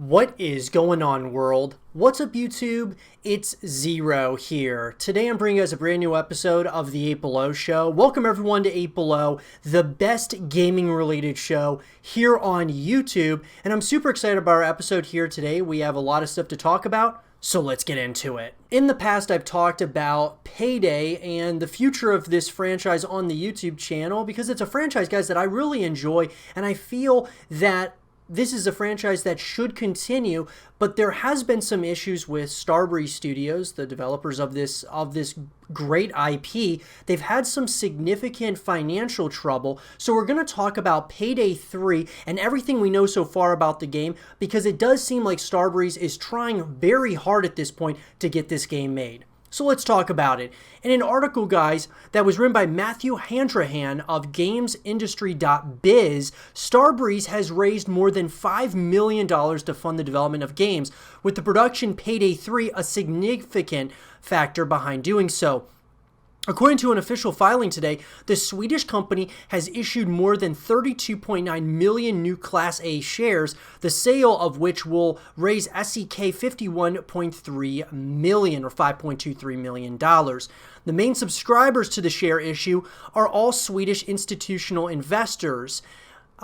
What is going on, world? What's up, YouTube? It's Zero here. Today I'm bringing you guys a brand new episode of the 8 Below Show. Welcome everyone to 8 Below, the best gaming related show here on YouTube. And I'm super excited about our episode here today. We have a lot of stuff to talk about, so let's get into it. In the past, I've talked about Payday and the future of this franchise on the YouTube channel because it's a franchise, guys, that I really enjoy, and I feel that this is a franchise that should continue, but there has been some issues with Starbreeze Studios, the developers of this great IP. They've had some significant financial trouble, so we're going to talk about Payday 3 and everything we know so far about the game, because it does seem like Starbreeze is trying very hard at this point to get this game made. So let's talk about it. In an article, guys, that was written by Matthew Handrahan of GamesIndustry.biz, Starbreeze has raised more than $5 million to fund the development of games, with the production Payday 3 a significant factor behind doing so. According to an official filing today, the Swedish company has issued more than 32.9 million new Class A shares, the sale of which will raise SEK 51.3 million or $5.23 million. The main subscribers to the share issue are all Swedish institutional investors.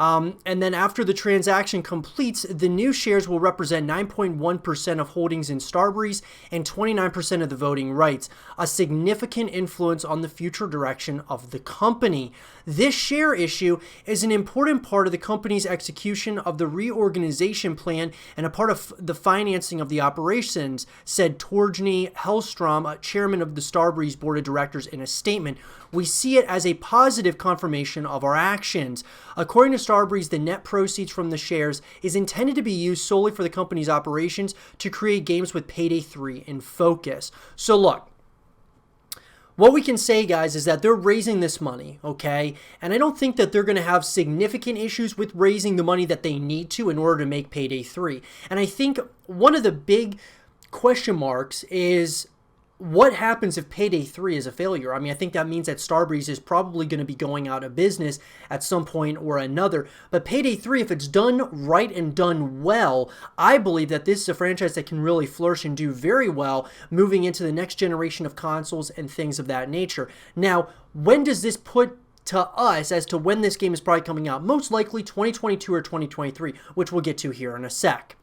And then after the transaction completes, the new shares will represent 9.1% of holdings in Starbreeze and 29% of the voting rights, a significant influence on the future direction of the company. This share issue is an important part of the company's execution of the reorganization plan and a part of the financing of the operations, said Torgny Hellstrom, chairman of the Starbreeze board of directors, in a statement. We see it as a positive confirmation of our actions. According to Starbreeze, the net proceeds from the shares is intended to be used solely for the company's operations to create games with Payday 3 in focus. So look, what we can say, guys, is that they're raising this money, okay? And I don't think that they're going to have significant issues with raising the money that they need to in order to make Payday 3. And I think one of the big question marks is, what happens if Payday 3 is a failure? I mean, I think that means that Starbreeze is probably going to be going out of business at some point or another. But Payday 3, if it's done right and done well, I believe that this is a franchise that can really flourish and do very well moving into the next generation of consoles and things of that nature. Now, when does this put to us as to when this game is probably coming out? Most likely 2022 or 2023, which we'll get to here in a sec.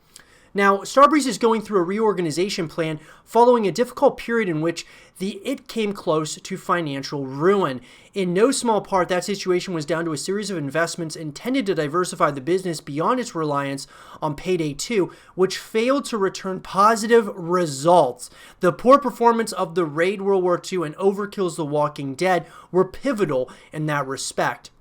Now, Starbreeze is going through a reorganization plan following a difficult period in which it came close to financial ruin. In no small part, that situation was down to a series of investments intended to diversify the business beyond its reliance on Payday 2, which failed to return positive results. The poor performance of the Raid World War II and Overkill's The Walking Dead were pivotal in that respect.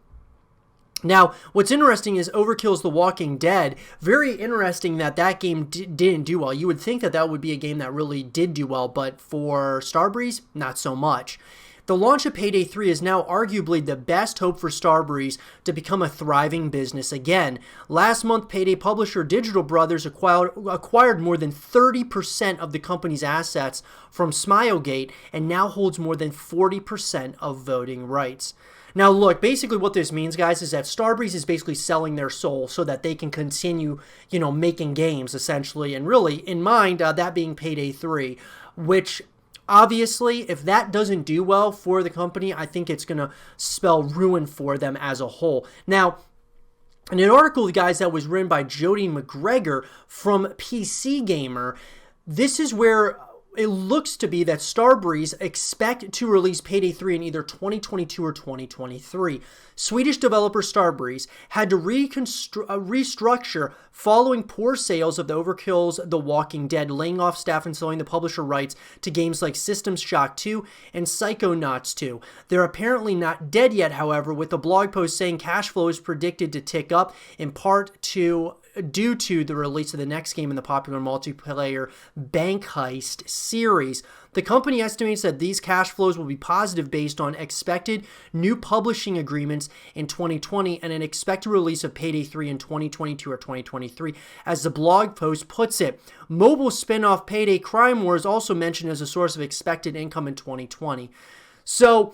Now, what's interesting is Overkill's The Walking Dead. Very interesting that that game didn't do well. You would think that that would be a game that really did do well, but for Starbreeze, not so much. The launch of Payday 3 is now arguably the best hope for Starbreeze to become a thriving business again. Last month, Payday publisher Digital Brothers acquired more than 30% of the company's assets from Smilegate and now holds more than 40% of voting rights. Now look, basically what this means, guys, is that Starbreeze is basically selling their soul so that they can continue, making games, essentially, and really, in mind, that being Payday 3, which obviously, if that doesn't do well for the company, I think it's going to spell ruin for them as a whole. Now, in an article, guys, that was written by Jody McGregor from PC Gamer, this is where it looks to be that Starbreeze expect to release Payday 3 in either 2022 or 2023. Swedish developer Starbreeze had to restructure following poor sales of the Overkill's The Walking Dead, laying off staff and selling the publisher rights to games like System Shock 2 and Psychonauts 2. They're apparently not dead yet, however, with a blog post saying cash flow is predicted to tick up, in part due to the release of the next game in the popular multiplayer Bank Heist series. The company estimates that these cash flows will be positive based on expected new publishing agreements in 2020 and an expected release of Payday 3 in 2022 or 2023. As the blog post puts it, mobile spin-off Payday Crime War is also mentioned as a source of expected income in 2020. So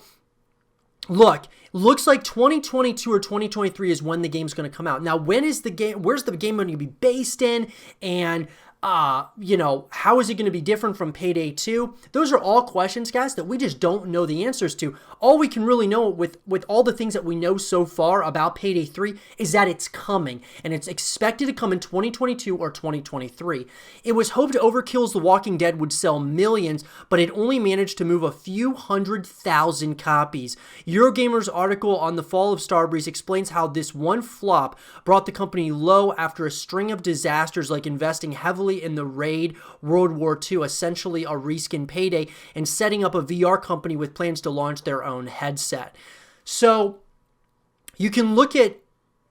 Look, looks like 2022 or 2023 is when the game's going to come out. Now, where's the game going to be based in? And how is it going to be different from Payday 2? Those are all questions, guys, that we just don't know the answers to. All we can really know with all the things that we know so far about Payday 3 is that it's coming, and it's expected to come in 2022 or 2023. It was hoped Overkill's The Walking Dead would sell millions, but it only managed to move a few 100,000 copies. Eurogamer's article on the fall of Starbreeze explains how this one flop brought the company low after a string of disasters like investing heavily in the Raid, World War II, essentially a reskin Payday, and setting up a VR company with plans to launch their own headset. So you can look at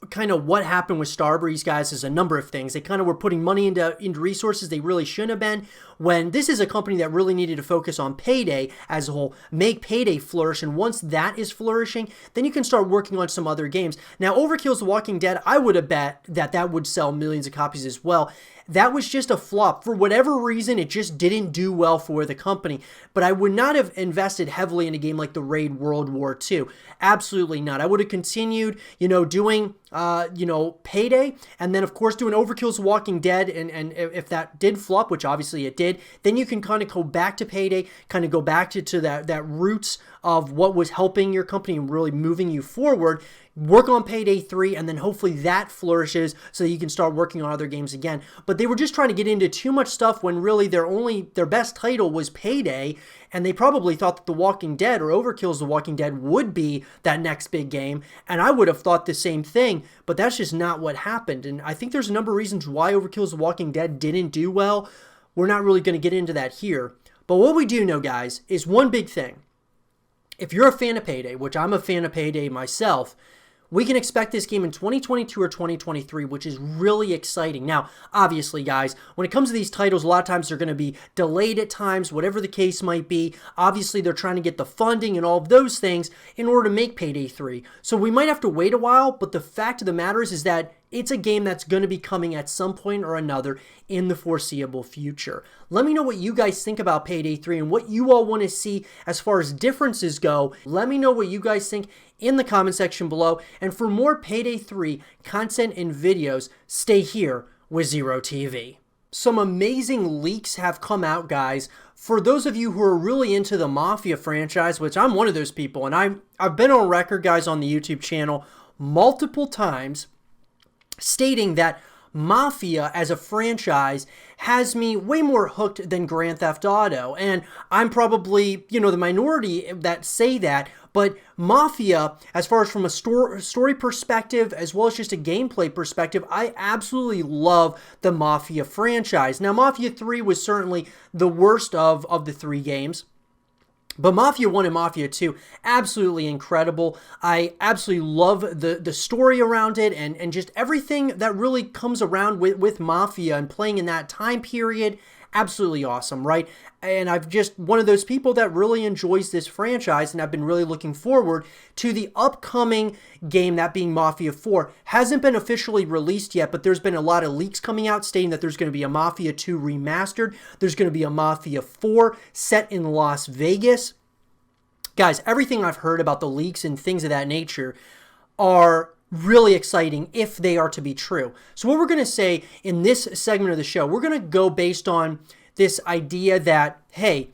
kind of what happened with Starbreeze, guys, is a number of things. They kind of were putting money into resources they really shouldn't have been, when this is a company that really needed to focus on Payday as a whole, make Payday flourish, and once that is flourishing, then you can start working on some other games. Now, Overkill's The Walking Dead, I would have bet that would sell millions of copies as well. That was just a flop. For whatever reason, it just didn't do well for the company. But I would not have invested heavily in a game like the Raid World War II. Absolutely not. I would have continued, doing, Payday, and then, of course, doing Overkill's Walking Dead, and if that did flop, which obviously it did, then you can kind of go back to Payday, kind of go back to that roots of what was helping your company and really moving you forward. Work on Payday 3, and then hopefully that flourishes so that you can start working on other games again. But they were just trying to get into too much stuff when really their best title was Payday, and they probably thought that The Walking Dead or Overkill's The Walking Dead would be that next big game, and I would have thought the same thing, but that's just not what happened. And I think there's a number of reasons why Overkill's The Walking Dead didn't do well. We're not really going to get into that here. But what we do know, guys, is one big thing. If you're a fan of Payday, which I'm a fan of Payday myself, we can expect this game in 2022 or 2023, which is really exciting. Now, obviously, guys, when it comes to these titles, a lot of times they're going to be delayed at times, whatever the case might be. Obviously, they're trying to get the funding and all of those things in order to make Payday 3. So we might have to wait a while, but the fact of the matter is that it's a game that's going to be coming at some point or another in the foreseeable future. Let me know what you guys think about Payday 3 and what you all want to see as far as differences go. Let me know what you guys think in the comment section below. And for more Payday 3 content and videos, stay here with Zero TV. Some amazing leaks have come out, guys. For those of you who are really into the Mafia franchise, which I'm one of those people, and I've been on record, guys, on the YouTube channel multiple times stating that Mafia as a franchise has me way more hooked than Grand Theft Auto. And I'm probably, the minority that say that, but Mafia, as far as from a story perspective, as well as just a gameplay perspective, I absolutely love the Mafia franchise. Now, Mafia 3 was certainly the worst of the three games. But Mafia 1 and Mafia 2, absolutely incredible. I absolutely love the story around it and just everything that really comes around with Mafia and playing in that time period. Absolutely awesome, right? And I've just one of those people that really enjoys this franchise, and I've been really looking forward to the upcoming game, that being Mafia 4. Hasn't been officially released yet, but there's been a lot of leaks coming out stating that there's going to be a Mafia 2 remastered. There's going to be a Mafia 4 set in Las Vegas. Guys, everything I've heard about the leaks and things of that nature are really exciting if they are to be true. So what we're going to say in this segment of the show, we're going to go based on this idea that, hey,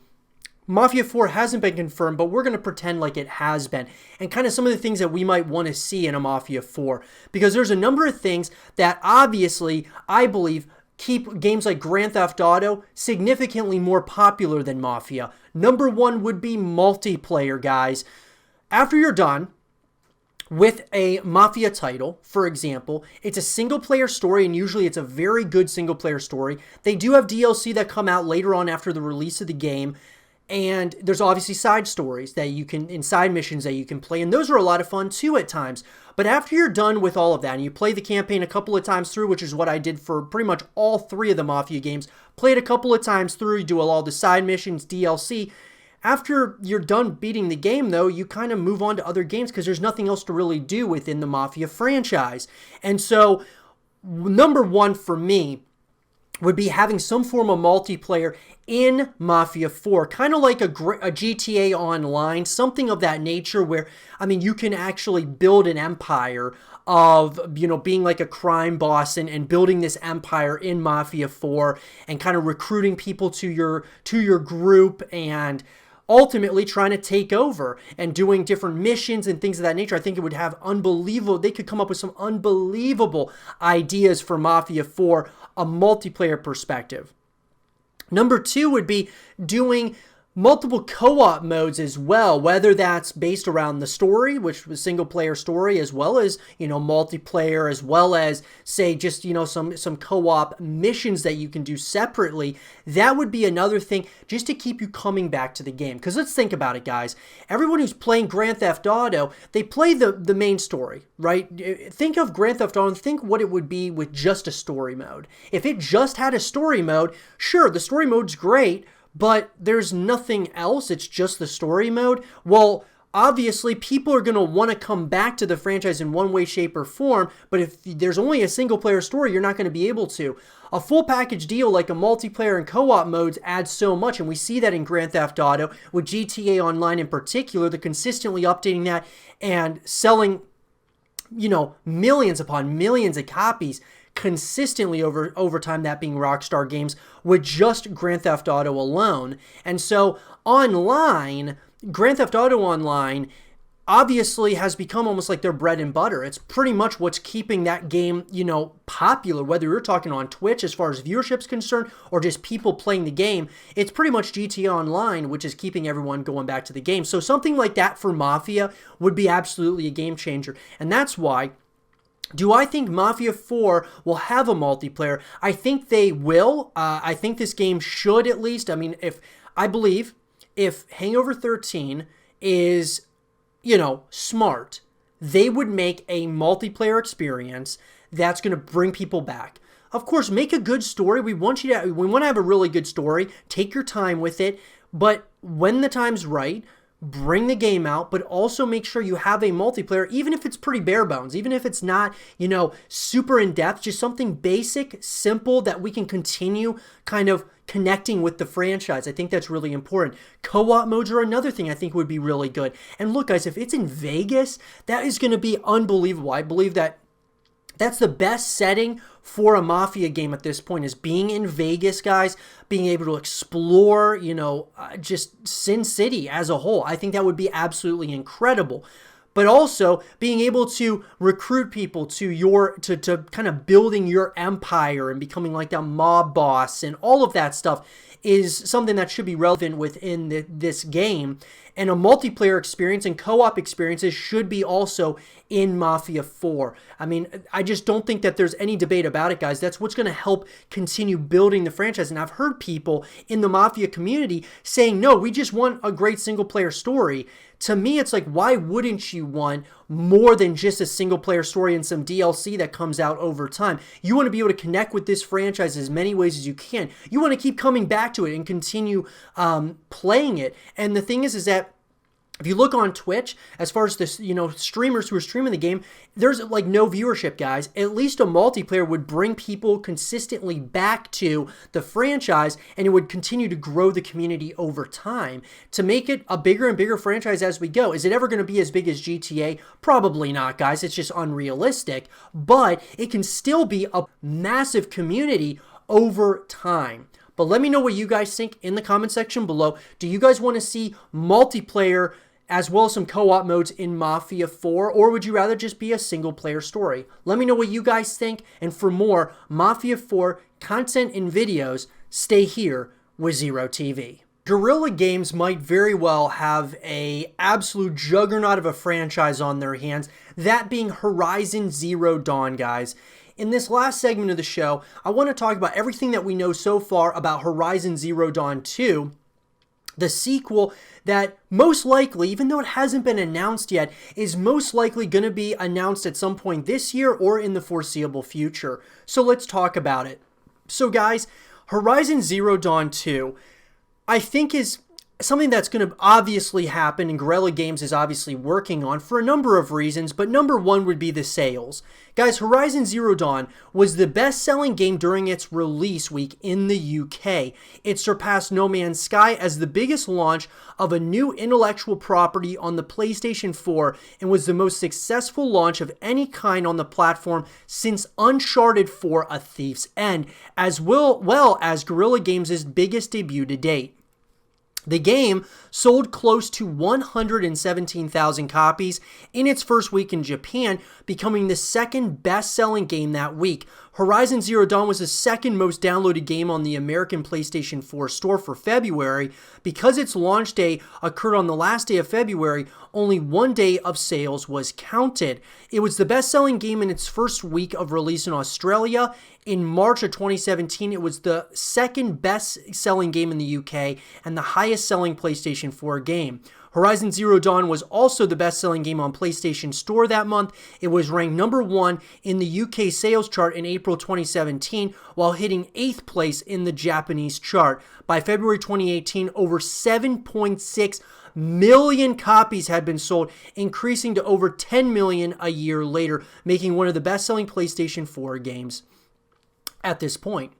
Mafia 4 hasn't been confirmed, but we're going to pretend like it has been, and kind of some of the things that we might want to see in a Mafia 4, because there's a number of things that obviously I believe keep games like Grand Theft Auto significantly more popular than Mafia. Number one would be multiplayer, guys. After you're done with a Mafia title, for example, it's a single-player story, and usually it's a very good single-player story. They do have DLC that come out later on after the release of the game, and there's obviously side stories that you can, and side missions that you can play, and those are a lot of fun too at times. But after you're done with all of that, and you play the campaign a couple of times through, which is what I did for pretty much all three of the Mafia games, played a couple of times through, you do all the side missions, DLC. After you're done beating the game, though, you kind of move on to other games because there's nothing else to really do within the Mafia franchise. And so, number one for me would be having some form of multiplayer in Mafia 4, kind of like a GTA Online, something of that nature where, I mean, you can actually build an empire of, you know, being like a crime boss and building this empire in Mafia 4 and kind of recruiting people to your group and ultimately trying to take over and doing different missions and things of that nature. I think it would have they could come up with some unbelievable ideas for Mafia 4, a multiplayer perspective. Number 2 would be doing multiple co-op modes as well, whether that's based around the story, which was single player story, as well as, you know, multiplayer, as well as, say, just, you know, some co-op missions that you can do separately. That would be another thing just to keep you coming back to the game. Because let's think about it, guys. Everyone who's playing Grand Theft Auto, they play the main story, right? Think of Grand Theft Auto and think what it would be with just a story mode. If it just had a story mode, sure, the story mode's great, but there's nothing else, it's just the story mode. Well, obviously, people are going to want to come back to the franchise in one way, shape, or form, but if there's only a single-player story, you're not going to be able to. A full package deal like a multiplayer and co-op modes adds so much, and we see that in Grand Theft Auto, with GTA Online in particular. They're consistently updating that and selling, you know, millions upon millions of copies consistently over time, that being Rockstar Games, with just Grand Theft Auto alone. And so online, Grand Theft Auto Online obviously has become almost like their bread and butter. It's pretty much what's keeping that game, you know, popular, whether you're talking on Twitch as far as viewership's concerned or just people playing the game. It's pretty much GTA Online, which is keeping everyone going back to the game. So something like that for Mafia would be absolutely a game changer. And that's why, do I think Mafia 4 will have a multiplayer? I think they will. I think this game should, at least. I mean, I believe if Hangover 13 is, you know, smart, they would make a multiplayer experience that's going to bring people back. Of course, make a good story. We want to have a really good story. Take your time with it. But when the time's right, bring the game out, but also make sure you have a multiplayer, even if it's pretty bare bones, even if it's not, you know, super in depth, just something basic, simple that we can continue kind of connecting with the franchise. I think that's really important. Co-op modes are another thing I think would be really good. And look, guys, if it's in Vegas, that is going to be unbelievable. I believe that that's the best setting for a Mafia game at this point, is being in Vegas, guys, being able to explore, you know, just Sin City as a whole. I think that would be absolutely incredible. But also being able to recruit people to kind of building your empire and becoming like that mob boss and all of that stuff is something that should be relevant within this game. And a multiplayer experience and co-op experiences should be also in Mafia 4. I mean, I just don't think that there's any debate about it, guys. That's what's going to help continue building the franchise. And I've heard people in the Mafia community saying, no, we just want a great single-player story. To me, it's like, why wouldn't you want more than just a single-player story and some DLC that comes out over time? You want to be able to connect with this franchise as many ways as you can. You want to keep coming back to it and continue playing it. And the thing is that if you look on Twitch, as far as this, you know, streamers who are streaming the game, there's like no viewership, guys. At least a multiplayer would bring people consistently back to the franchise, and it would continue to grow the community over time to make it a bigger and bigger franchise as we go. Is it ever going to be as big as GTA? Probably not, guys. It's just unrealistic, but it can still be a massive community over time. But let me know what you guys think in the comment section below. Do you guys want to see multiplayer as well as some co-op modes in Mafia 4, or would you rather just be a single-player story? Let me know what you guys think, and for more Mafia 4 content and videos, stay here with Zero TV. Guerrilla Games might very well have a absolute juggernaut of a franchise on their hands, that being Horizon Zero Dawn, guys. In this last segment of the show, I want to talk about everything that we know so far about Horizon Zero Dawn 2, the sequel that most likely, even though it hasn't been announced yet, is most likely going to be announced at some point this year or in the foreseeable future. So let's talk about it. So guys, Horizon Zero Dawn 2, I think is something that's going to obviously happen and Guerrilla Games is obviously working on for a number of reasons, but number one would be the sales. Guys, Horizon Zero Dawn was the best-selling game during its release week in the UK. It surpassed No Man's Sky as the biggest launch of a new intellectual property on the PlayStation 4 and was the most successful launch of any kind on the platform since Uncharted 4: A Thief's End, as well as Guerrilla Games' biggest debut to date. The game sold close to 117,000 copies in its first week in Japan, becoming the second best-selling game that week. Horizon Zero Dawn was the second most downloaded game on the American PlayStation 4 store for February. Because its launch day occurred on the last day of February, only one day of sales was counted. It was the best-selling game in its first week of release in Australia. In March of 2017, it was the second best-selling game in the UK and the highest-selling PlayStation 4 game. Horizon Zero Dawn was also the best-selling game on PlayStation Store that month. It was ranked number 1 in the UK sales chart in April 2017, while hitting 8th place in the Japanese chart. By February 2018, over 7.6 million copies had been sold, increasing to over 10 million a year later, making one of the best-selling PlayStation 4 games at this point.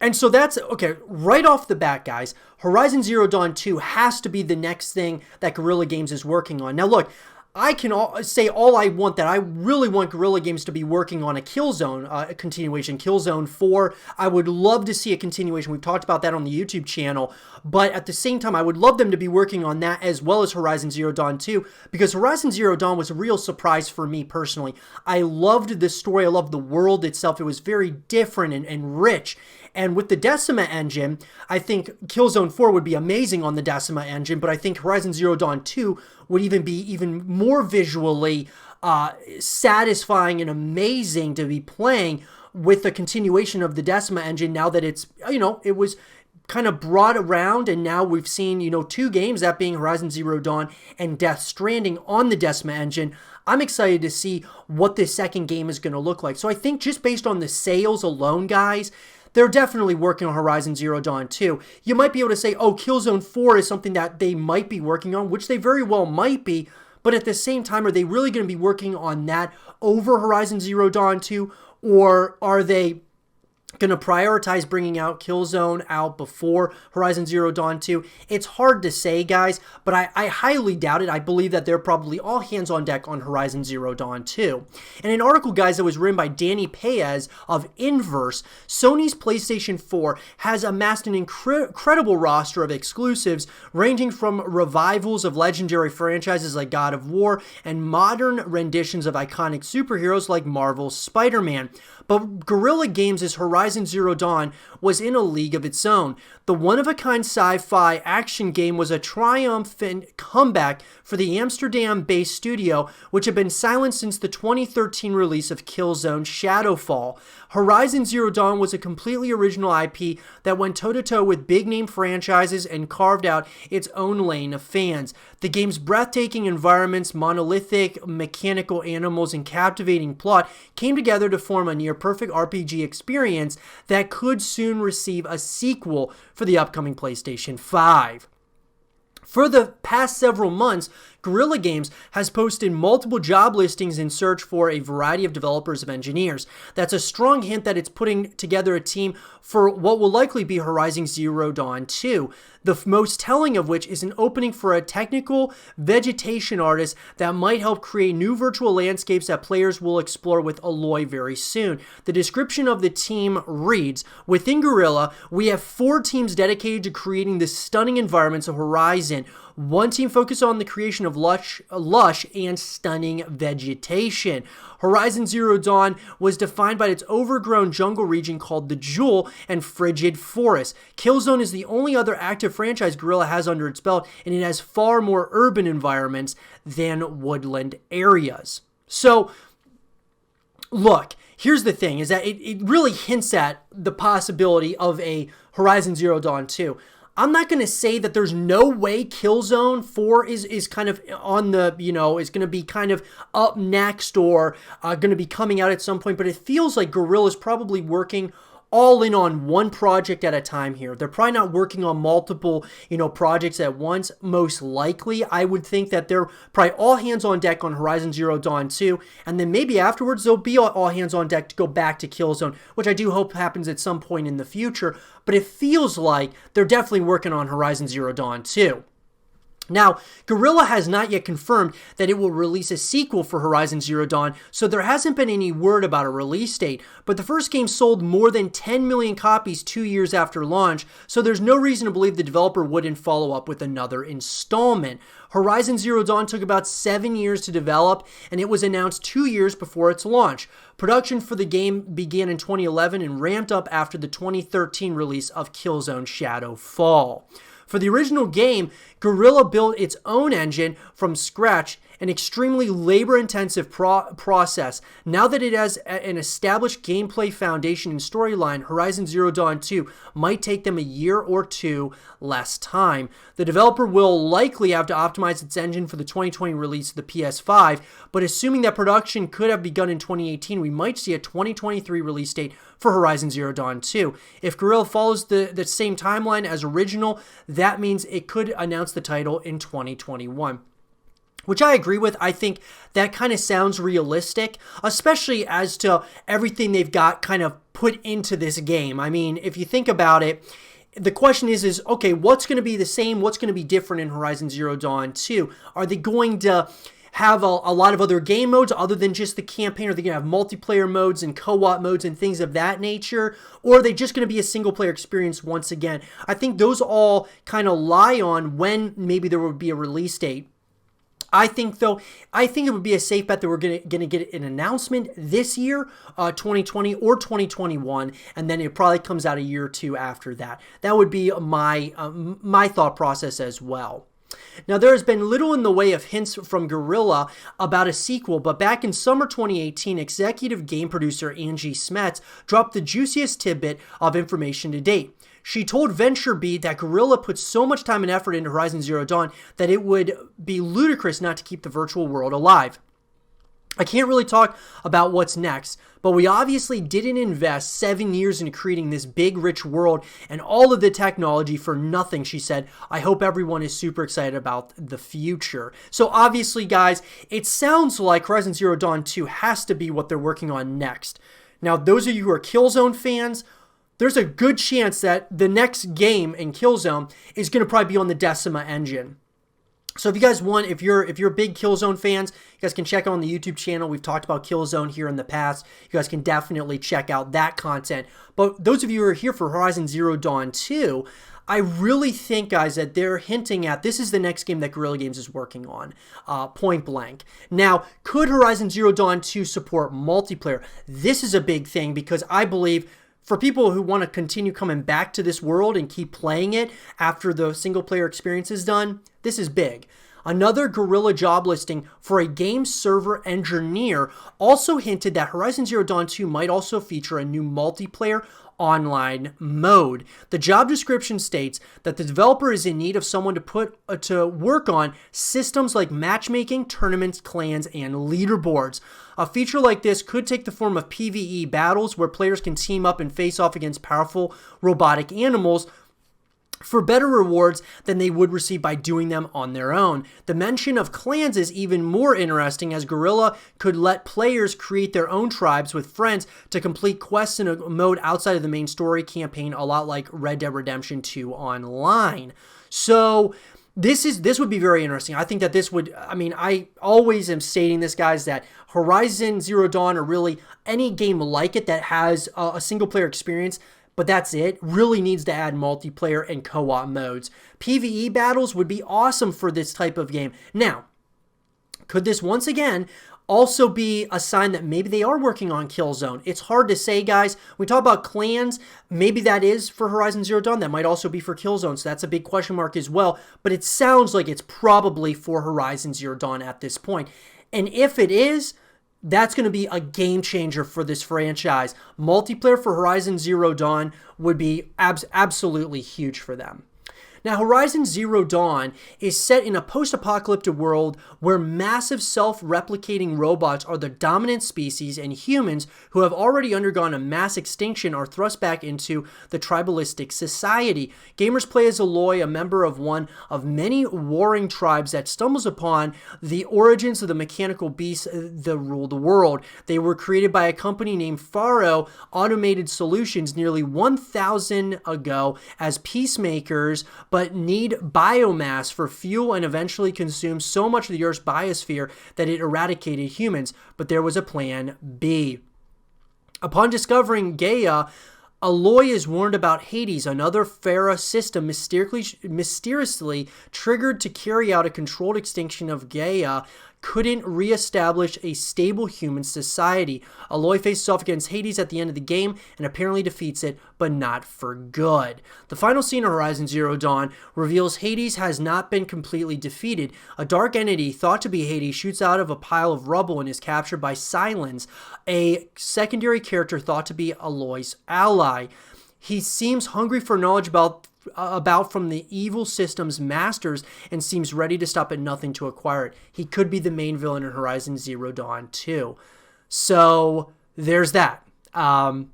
And so that's, okay, right off the bat, guys, Horizon Zero Dawn 2 has to be the next thing that Guerrilla Games is working on. Now, look, I can say all I want that I really want Guerrilla Games to be working on a Killzone continuation, Killzone 4. I would love to see a continuation. We've talked about that on the YouTube channel. But at the same time, I would love them to be working on that as well as Horizon Zero Dawn 2, because Horizon Zero Dawn was a real surprise for me personally. I loved the story. I loved the world itself. It was very different and rich. And with the Decima engine, I think Killzone 4 would be amazing on the Decima engine, but I think Horizon Zero Dawn 2 would even be even more visually satisfying and amazing to be playing with the continuation of the Decima engine now that it's, it was kind of brought around, and now we've seen, 2 games, that being Horizon Zero Dawn and Death Stranding on the Decima engine. I'm excited to see what this second game is going to look like. So I think just based on the sales alone, guys, they're definitely working on Horizon Zero Dawn 2. You might be able to say, oh, Killzone 4 is something that they might be working on, which they very well might be, but at the same time, are they really going to be working on that over Horizon Zero Dawn 2, or are they going to prioritize bringing out Killzone out before Horizon Zero Dawn 2? It's hard to say, guys, but I highly doubt it. I believe that they're probably all hands on deck on Horizon Zero Dawn 2. And an article, guys, that was written by Danny Paez of Inverse, Sony's PlayStation 4 has amassed an incredible roster of exclusives ranging from revivals of legendary franchises like God of War and modern renditions of iconic superheroes like Marvel's Spider-Man. But Guerrilla Games' Horizon Zero Dawn was in a league of its own. The one-of-a-kind sci-fi action game was a triumphant comeback for the Amsterdam-based studio, which had been silent since the 2013 release of Killzone Shadowfall. Horizon Zero Dawn was a completely original IP that went toe-to-toe with big-name franchises and carved out its own lane of fans. The game's breathtaking environments, monolithic mechanical animals, and captivating plot came together to form a near-perfect RPG experience that could soon receive a sequel for the upcoming PlayStation 5. For the past several months, Guerrilla Games has posted multiple job listings in search for a variety of developers and engineers. That's a strong hint that it's putting together a team for what will likely be Horizon Zero Dawn 2. The most telling of which is an opening for a technical vegetation artist that might help create new virtual landscapes that players will explore with Aloy very soon. The description of the team reads, within Guerrilla, we have 4 teams dedicated to creating the stunning environments of Horizon. One team focused on the creation of lush and stunning vegetation. Horizon Zero Dawn was defined by its overgrown jungle region called the Jewel and frigid forest. Killzone is the only other active franchise Guerrilla has under its belt, and it has far more urban environments than woodland areas. So, look, here's the thing, is that it really hints at the possibility of a Horizon Zero Dawn 2. I'm not going to say that there's no way Killzone 4 is kind of on the, is going to be kind of up next or going to be coming out at some point, but it feels like Guerrilla's probably working all in on one project at a time here. They're probably not working on multiple, projects at once. Most likely, I would think that they're probably all hands on deck on Horizon Zero Dawn 2, and then maybe afterwards they'll be all hands on deck to go back to Killzone, which I do hope happens at some point in the future, but it feels like they're definitely working on Horizon Zero Dawn 2. Now, Guerrilla has not yet confirmed that it will release a sequel for Horizon Zero Dawn, so there hasn't been any word about a release date, but the first game sold more than 10 million copies 2 years after launch, so there's no reason to believe the developer wouldn't follow up with another installment. Horizon Zero Dawn took about 7 years to develop, and it was announced 2 years before its launch. Production for the game began in 2011 and ramped up after the 2013 release of Killzone Shadow Fall. For the original game, Guerrilla built its own engine from scratch, an extremely labor-intensive process. Now that it has an established gameplay foundation and storyline, Horizon Zero Dawn 2 might take them a year or two less time. The developer will likely have to optimize its engine for the 2020 release of the PS5, but assuming that production could have begun in 2018, we might see a 2023 release date for Horizon Zero Dawn 2. If Guerrilla follows the same timeline as original, that means it could announce the title in 2021. Which I agree with. I think that kind of sounds realistic, especially as to everything they've got kind of put into this game. I mean, if you think about it, the question is okay, what's going to be the same? What's going to be different in Horizon Zero Dawn 2? Are they going to have a lot of other game modes other than just the campaign? Are they going to have multiplayer modes and co-op modes and things of that nature? Or are they just going to be a single-player experience once again? I think those all kind of lie on when maybe there would be a release date. I think it would be a safe bet that we're going to get an announcement this year, 2020 or 2021, and then it probably comes out a year or two after that. That would be my thought process as well. Now, there has been little in the way of hints from Guerrilla about a sequel, but back in summer 2018, executive game producer Angie Smets dropped the juiciest tidbit of information to date. She told VentureBeat that Guerrilla put so much time and effort into Horizon Zero Dawn that it would be ludicrous not to keep the virtual world alive. I can't really talk about what's next, but we obviously didn't invest 7 years into creating this big, rich world and all of the technology for nothing, she said. I hope everyone is super excited about the future. So obviously, guys, it sounds like Horizon Zero Dawn 2 has to be what they're working on next. Now, those of you who are Killzone fans, there's a good chance that the next game in Killzone is going to probably be on the Decima engine. So if you guys want, if you're big Killzone fans, you guys can check out on the YouTube channel. We've talked about Killzone here in the past. You guys can definitely check out that content. But those of you who are here for Horizon Zero Dawn 2, I really think, guys, that they're hinting at this is the next game that Guerrilla Games is working on, point blank. Now, could Horizon Zero Dawn 2 support multiplayer? This is a big thing because I believe for people who want to continue coming back to this world and keep playing it after the single-player experience is done, this is big. Another Guerrilla job listing for a game server engineer also hinted that Horizon Zero Dawn 2 might also feature a new multiplayer online mode. The job description states that the developer is in need of someone to work on systems like matchmaking, tournaments, clans, and leaderboards. A feature like this could take the form of PvE battles where players can team up and face off against powerful robotic animals for better rewards than they would receive by doing them on their own. The mention of clans is even more interesting as Guerrilla could let players create their own tribes with friends to complete quests in a mode outside of the main story campaign, a lot like Red Dead Redemption 2 Online. So this would be very interesting. I think that this would, I always am stating this, guys, that Horizon Zero Dawn, or really any game like it that has a single player experience, but that's it, really needs to add multiplayer and co-op modes. PvE battles would be awesome for this type of game. Now, could this once again also be a sign that maybe they are working on Killzone? It's hard to say, guys. We talk about clans, maybe that is for Horizon Zero Dawn. That might also be for Killzone, so that's a big question mark as well. But it sounds like it's probably for Horizon Zero Dawn at this point. And if it is, that's going to be a game changer for this franchise. Multiplayer for Horizon Zero Dawn would be absolutely huge for them. Now, Horizon Zero Dawn is set in a post-apocalyptic world where massive self-replicating robots are the dominant species, and humans who have already undergone a mass extinction are thrust back into the tribalistic society. Gamers play as Aloy, a member of one of many warring tribes that stumbles upon the origins of the mechanical beasts that rule the world. They were created by a company named Faro Automated Solutions nearly 1,000 ago as peacemakers, but need biomass for fuel and eventually consume so much of the Earth's biosphere that it eradicated humans. But there was a plan B. Upon discovering Gaia, Aloy is warned about Hades, another Pharah system mysteriously triggered to carry out a controlled extinction of Gaia, couldn't reestablish a stable human society. Aloy faces off against Hades at the end of the game and apparently defeats it, but not for good. The final scene of Horizon Zero Dawn reveals Hades has not been completely defeated. A dark entity thought to be Hades shoots out of a pile of rubble and is captured by Silence, a secondary character thought to be Aloy's ally. He seems hungry for knowledge about from the evil system's masters and seems ready to stop at nothing to acquire it. He could be the main villain in Horizon Zero Dawn 2. So there's that. I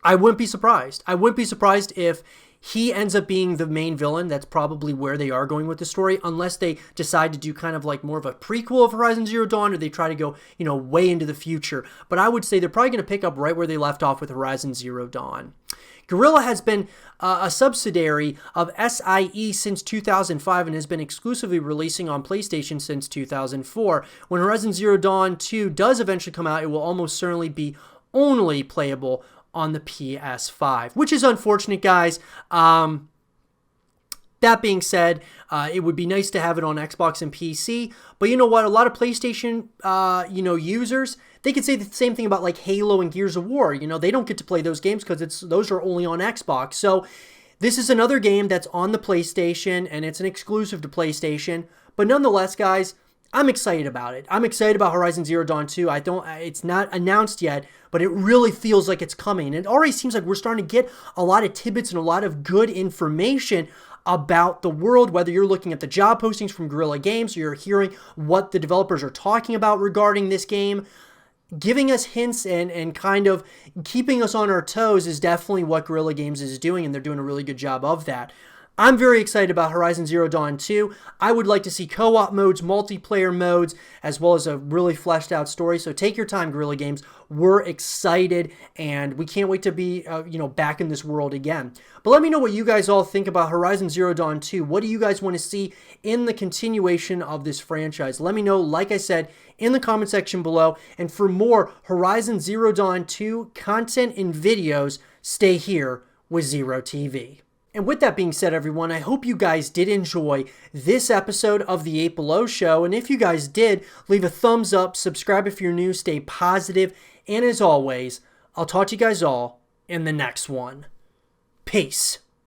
wouldn't be surprised. I wouldn't be surprised if he ends up being the main villain. That's probably where they are going with the story, unless they decide to do kind of like more of a prequel of Horizon Zero Dawn, or they try to go, way into the future. But I would say they're probably going to pick up right where they left off with Horizon Zero Dawn. Guerrilla has been a subsidiary of SIE since 2005 and has been exclusively releasing on PlayStation since 2004. When Horizon Zero Dawn 2 does eventually come out, it will almost certainly be only playable on the PS5, which is unfortunate, guys. That being said, it would be nice to have it on Xbox and PC, but you know what? A lot of PlayStation, users, they could say the same thing about like Halo and Gears of War. They don't get to play those games because those are only on Xbox. So this is another game that's on the PlayStation, and it's an exclusive to PlayStation. But nonetheless, guys, I'm excited about it. I'm excited about Horizon Zero Dawn 2. It's not announced yet, but it really feels like it's coming. And it already seems like we're starting to get a lot of tidbits and a lot of good information about the world, whether you're looking at the job postings from Guerrilla Games, or you're hearing what the developers are talking about regarding this game. Giving us hints and kind of keeping us on our toes is definitely what Guerrilla Games is doing, and they're doing a really good job of that. I'm very excited about Horizon Zero Dawn 2. I would like to see co-op modes, multiplayer modes, as well as a really fleshed out story. So take your time, Guerrilla Games. We're excited, and we can't wait to be, back in this world again. But let me know what you guys all think about Horizon Zero Dawn 2. What do you guys want to see in the continuation of this franchise? Let me know, like I said, in the comment section below. And for more Horizon Zero Dawn 2 content and videos, stay here with Zero TV. And with that being said, everyone, I hope you guys did enjoy this episode of the 8 Below Show. And if you guys did, leave a thumbs up, subscribe if you're new, stay positive, and as always, I'll talk to you guys all in the next one. Peace.